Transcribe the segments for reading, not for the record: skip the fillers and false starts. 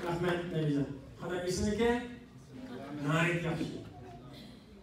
Rahmet Nevizan. Qanday isim ekan? Nayt yaxshi.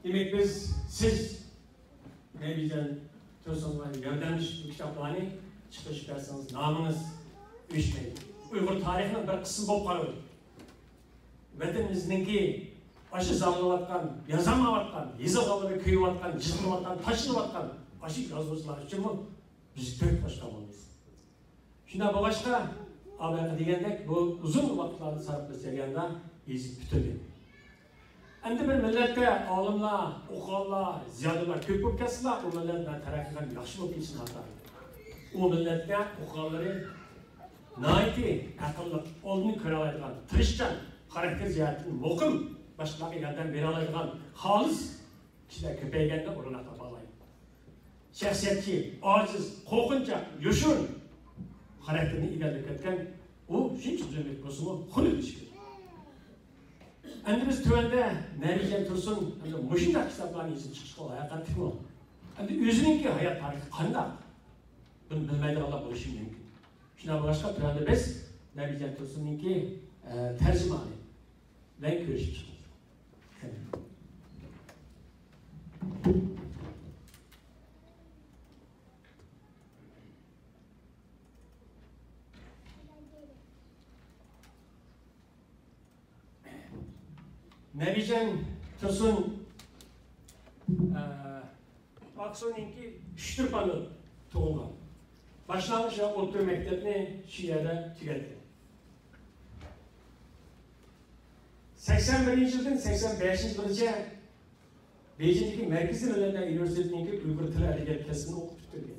Demek biz siz Nevizan Tursun'la yordamlash kitoblarni chiqish bersangiz nomimiz uyushmaydi. Uyg'ur tarixinin bir qismi bo'lib qoladi. Vatanimizningki aşı zamlanatkan, yazamayotgan, yezig'alari kuyayotgan, jizmayotgan, tashlanayotgan aşı yozuvchilar uchun biz to'rt boshqa bo'lamiz. Shunda boshqa avvalgi degandek bu uzun vaqtlarni sarflashganda ezib bitilgan. Endi bir millatga olimlar, o'qonlar, ziyolilar ko'p bo'lib ketsalar, u millatlar taraqqiyot yaxshi bo'lib ketsin haqida. U millatga o'qonlari nayti aqlli, oldini ko'ra oladigan, tirishchan, xarakter jihatdan muqim başkalarga yordam bera oladigan xolis kishilar ko'payganda o'rnak topa oladi. Shaxsiyatchi, ojiz, qo'rqinchoq, yoshun xarakterni egallab ketgan u shuncha zo'rlik bo'lsa-mu, xunuk ish. Endi biz tuvanda Narijan Tursun mushundaq kitoblarni yozib chiqishga layoqatlikmi? Endi o'zininki hayot tarixi qanday? Buni bilmaydiganlar bo'lishi mumkin. Shundan boshqa tuvanda biz Narijan Tursunninki tarjimoni bilan ko'rishib chiqamiz. Narijan Tursun Aksu'ninki Şütürpan'ı doğulgan. Başlangıç ve orta mektebini şu yerde tüketdi. 81 yıldan 85 yılgacha Beijing'deki Merkezi Milletler Üniversitesi'ndeki Uygur Tili Edebiyat Kesini okup bitirdi.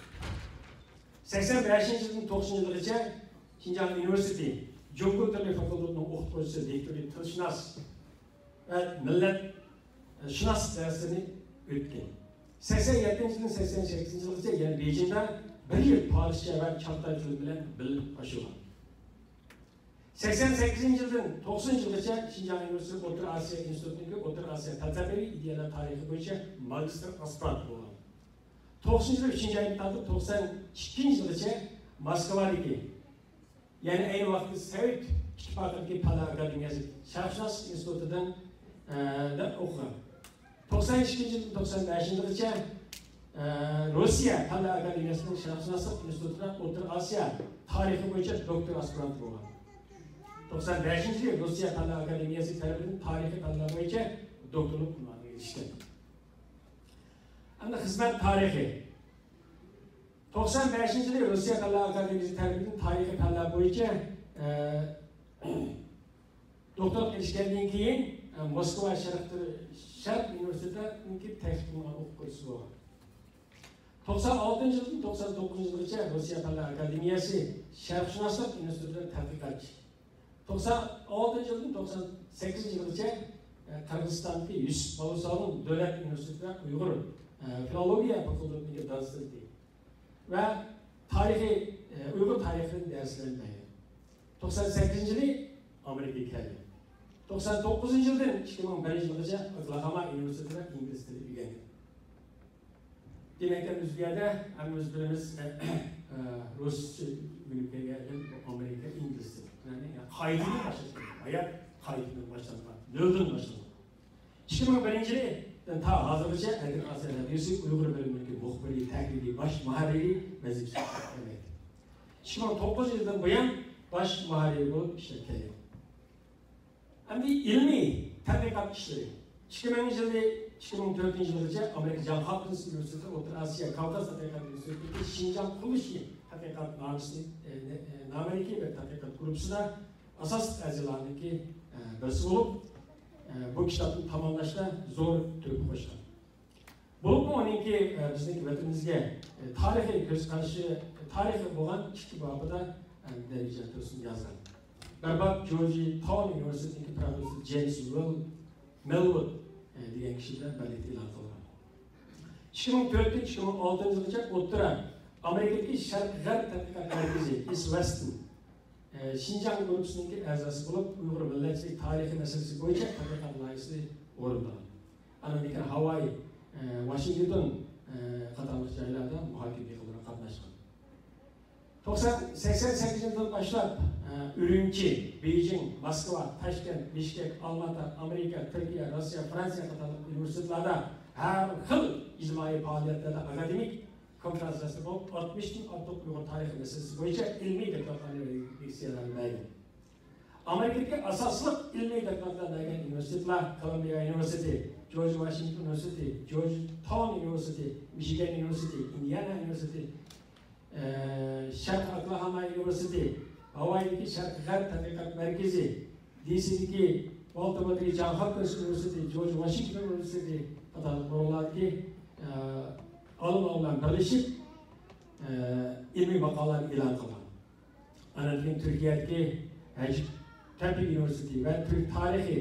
85 yıldan 90 yılgacha Xinjiang Üniversitesi Jungko Tili Fakültesi'nin okutuvchisi, direktörü, tilshunos ve millet shunos dersini o'tgan. 87 yıldan 88 yılgacha yani Beijing'de bir yıl Farsça ve Çağatay tili bilen bilim aşılan. 88 yıldan 90 yılgacha Xinjiang Üniversitesi O'rta Osiyo institutidagi O'rta Osiyo falsafiy ideyalar tarixi bo'yicha magistr aspirant bo'lgan. 90 yil 3-oydan 92 yilgacha Moskvadagi, ya'ni ayni vaqtda Sovet ittifoqidagi Fan akademiyasi Sharqshunoslik institutidan o'qigan. 92 yildan 95 yilgacha Rossiya Fan akademiyasining Sharqshunoslik institutidan O'rta Osiyo tarixi bo'yicha doktor aspirant bo'lgan. 95 yıl Rusya Fan Akademiyası tarafından tarihi fanlar boyunca doktorluk unvanına erişti. Ama hizmet tarihi 95 yıl Rusya Fan Akademiyası tarafından tarihi fanlar boyunca doktorluk erişkenden keyin Moskva Şark Üniversitesi'ndeki teknik okusu var. 96 yıldan 99 yılgacha Rusya Fan Akademiyası Sharqshunoslik institutidan tadqiqotchi. 96 yıldan 98 yılgacha Kırgızistan'daki Yusuf Balusov'un Devlet Üniversitesi'nde Uygur Filologiya Fakültesi'ndeki dersleri ve tarihi, Uygur tarihinin derslerini verdi. 98 yılı Amerika'ya geldi. 99 yıldan 2001 yılgacha Oklahoma Üniversitesi'nde İngiliz dili öğrendi. Demek ki biz bir yerde birimiz Rus ülkeye geldi, Amerika İngiliz dili. Yani kaydını başladı. Hayat kaydını başladı. Nöldün başladı. 2001 yıldan ta hazırlıca Erkin Asya Radyosu Uygur bölümündeki muhbiri, taklidi, baş muharriri vazifesi yapmaktadır. 2009 yıldan bu yan baş muharriri bu işletmeli. Hem de ilmi tadqiqot işleri. 2004 yılgacha Amerika Johns Hopkins Üniversitesi O'rta Asya Kavkaz Tadqiqot Üniversitesi'ndeki Xinjiang Qurilishi tadqiqot nameriki ve tadqiqot grupsida asas a'zolarniki birisi bo'lib, bu kitobni tamomlashda zo'r turib qo'shgan. Bo'lib uninki bizniki vatanimizga tarixiy ko'z qarashi, tarixiy bo'lgan ikki bobida Narijan Tursun yozgan. Bir bob Georgia Town Üniversitesi'ndeki professor James Melwood degan kishi bilan birlikda e'lon qilgan. 2004-2006 yilgacha O'rta Amerikadagi Sharq-G'arb tadqiqot markazi East Western Xinjiang guruhining a'zosi bo'lib, Uyg'ur millatchilik tarixi masalasi bo'yicha tadqiqot loyihasi o'rinlagan. Amerika, Hawaii, Washington qatorli joylarda muhokama qilib qatnashgan. 88 yıldan başlap Ürümçi, Beijing, Moskva, Taşkent, Bişkek, Almatı, Amerika, Türkiye, Rusya, Fransa qatorli universitetlarda har xil ijtimoiy faoliyatlarda akademik konferensiyalar bo'lib 60 dan ortiq Uyg'ur tarixi masalasi bo'yicha ilmiy doktorlarni leksiyalarni bergan. Amerikadagi asosliq ilmiy doktorlar bergan universitetlar Columbia University, George Washington University, Georgetown University, Michigan University, Indiana University, Sharq Oklahoma University, Hawaii'deki Sharq G'arb tadqiqot markazi, DC'deki Baltimore'deki Johns Hopkins University, George Washington University qatorli o'rinlardagi olimlar birlashib ilmiy maqolalar e'lon qilgan. Ana keyin Turkiyadagi Hacettepe University va Türk tarixi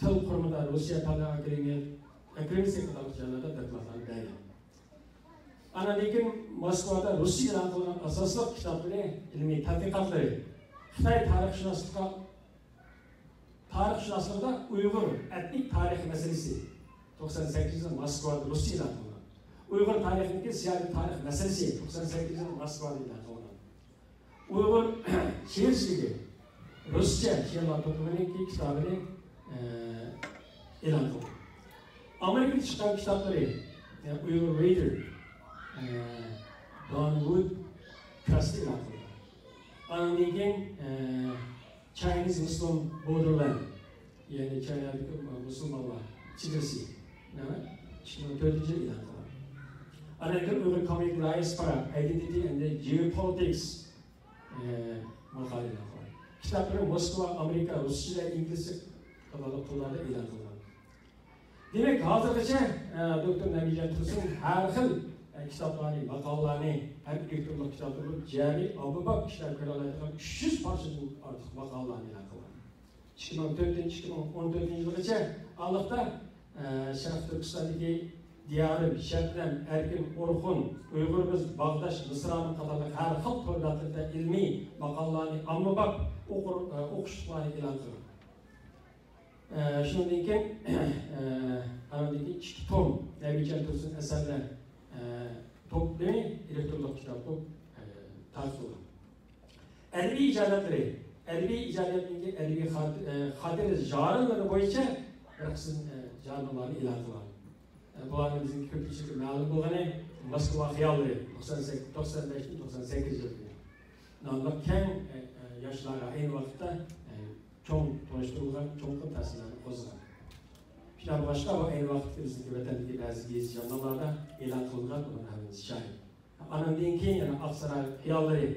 til qurimida Rossiya Tala akademiyasi qatorli joylarda doktorlarni bergan. Ana lekin Moskvada Rossiya e'lon qilgan asosli kitoblar ilmiy tadqiqotlari Xitoy tarixshunosligida Uyg'ur etnik tarix masalasi 98 yil Moskvada Rossiya e'lon qilgan. Uyg'ur tarixidagi siyosiy tarix masalasi 98 yil Moskvada e'lon qilgan. Uyg'ur she'rchiligi Ruscha she'rlar to'plamining kitobini e'lon qilgan. Amerikada chiqqan kitoblari Uyg'ur Reader Don Wood Trust e'lon qilgan. Undan keyin Chinese Muslim Borderland, ya'ni China'dagi musulmonlar chegarasi, 2004 yil e'lon qilgan. Ana keyin Uyg'ur Community Diaspora Identity and Geopolitics maqola e'lon qilgan. Kitoblar Moskva, Amerika, Ruscha, ingliz qatorli tillarda e'lon qilgan. Demak, hozirgacha doktor Nabijon Tursun har xil kitoblarni, maqolalarni, ham doktorlik kitoblar jami ommabop kishilar ko'ra oladigan 300 parchadan ortiq maqolalarni e'lon qilgan. 2014 yilgacha Allohda Sharq Turkistondagi Diyorim, Shabnam, Erkin, O'rxun, Uyg'urimiz, Bag'dash, Misrani qatorli har xil to'g'rilarda ilmiy maqolalarni ommabop o'qishlarni e'lon qilgan. Shundan keyin anadagi 2 tom Nabijon Tursun asarlar toplami elektronlik kitap tartibli. Ədəbi icadətindeki ədəbi xatir janrları boyunca bir qism janrlarni e'lon qilgan. Bularning bizning ko'pchilikka ma'lum bo'lgani Moskva xiyolları 95-98 yilda. Nomli keng yoshlarga ayni vaqtda cho'ng tanishtirilgan cho'ng ta'sirlarni qo'zg'agan. Şuna başka bu en vakti bizdeki vatandaki bazı gezi janrlarda e'lon qilingan bunun hamisi şahit. Anandan keyin yana Aksaray xiyolları,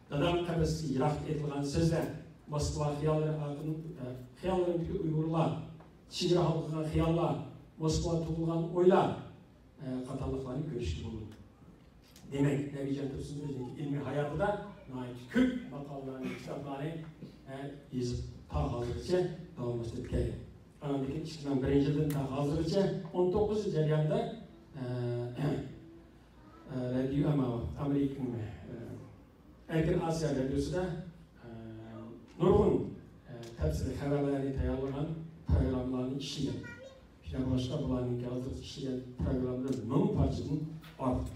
Dadam qabrisida yiroq etilgan so'zlar, Moskva xiyollarindagi Uyg'urlar, chegara xalqiga xiyollar, Moskva tug'ilgan o'ylar qatorliqlarni ko'rishga bo'ladi. Demak, Nabijon Tursun o'zining ilmiy hayotida ko'p maqolalarni, kitoblarni yozib ta hozirgacha davom ettirib kelgan. Anadaki 2001 yıldan ta hozirgacha 19 yil jarayonida radio Amerikan Erkin Asiya radiosida nurg'un tafsiliy xabarlarni tayyorlagan programmalarni ishlagan. Shundan boshqa bularning hozir ishlagan programmalar 1000 parchadan ortiq.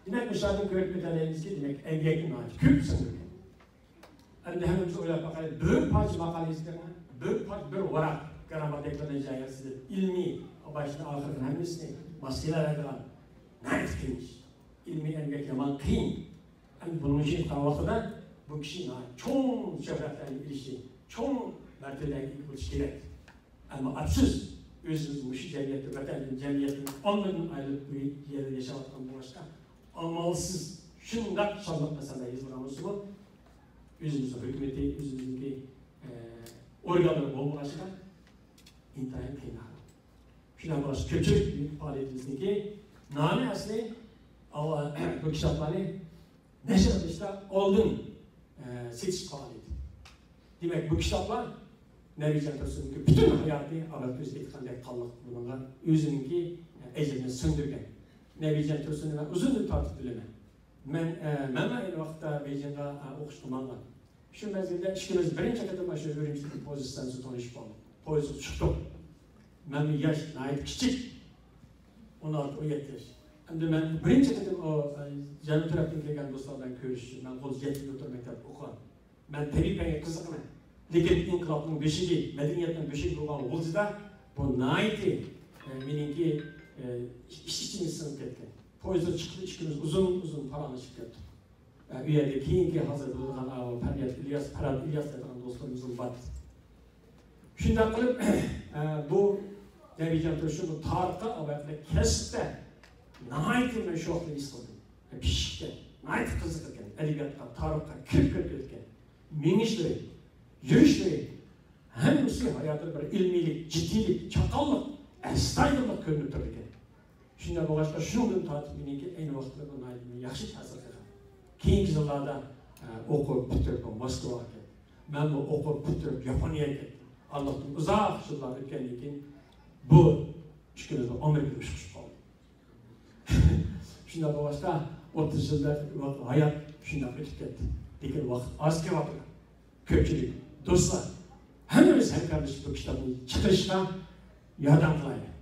Demak, o'shalarni ko'rib o'tganingizga, demak, emgakni ko'p singdirgan. Endi hammamiz o'ylab boqaylik, bir parcha maqolangizga, bir varaq gramatikani jayasida ilmiy başta ahir hamısını maskeler edilen neyse kıymış. İlmi emgek yaman kıyım. Hem bunun için kahvaltıda bu kişi çoğun şöhretlerine ilişki, çoğun mertebelerine ilişki. Ama atsız özümüzün bu cemiyeti, vatanın cemiyetin onların ayrılık bir yerde yaşamaktan bu başka amalsız şundak çalmak mesela izlememiz bu. Özümüzün hükümeti, özümüzdeki organları olmalaşıdan intihar kıynağı. Şuna burası kötülük bir faaliyetimizdeki nane asli bu kitapları neşr edişte oldun seçiş faaliyeti. Demek bu kitaplar Nabijon Tursun'un bütün hayatı Arapçası etkilenerek kalmak bununla özününki ecelini söndürgen. Nabijon Tursun'u ben uzun bir tartib bilemem. Ben aynı vakitte Beijing'de okuşturmanlar. Şu mezgilde işimiz birinci kadar şu öğrencilik pozisyonu tanışıp aldım. Pozisyon çıktı. Ben bir yaş, nayet küçük. 16-17 yaş. Endi men birinchi qitim o janub tarafdan kelgan do'stlardan ko'rishib, men qo'l yetib o'tirmaktab o'qigan. Men tarixga qiziqman. Lekin inqilobning beshigi, madaniyatning beshigi bo'lgan G'uljida bu nayti meningki ish-ichimiz sinib ketgan. Poyezd chiqib ikkimiz uzun paranlashib ketdik. U yerda keyingi hozir bo'lgan Farad İlyas degan do'stlarimiz bor. Shunday qilib bu Devijan Tursun bu tarixga avvalda kasbda nayti men sho'xli istadim. Pishikda nayti qiziqgan, adabiyotga, tarixga kirib ketgan. Minishli, yurishli, hammasi hayotida bir ilmiylik, jiddiylik, chaqallik, astoydillik ko'rinib turgan. Shunday bo'lg'achqa shundan tortib meniki ayni vaqtda bu nayti yaxshi ta'sir qilgan. Keyingi yillarda o'qib bitirib Moskvaga ketdim. Men bu o'qib bitirib Yaponiyaga ketdim. Allohning uzoq yillar o'tgandan keyin bu ishimizda Amerikaga chiqib qoldi. Shunday bo'lg'achqa 30 yilda hayot shunday o'tib ketdi. Lekin vaqt oz kelyapti. Ko'pchilik do'stlar hammamiz hamkorlashib bu kitobni chiqarishga yordam qilaylik.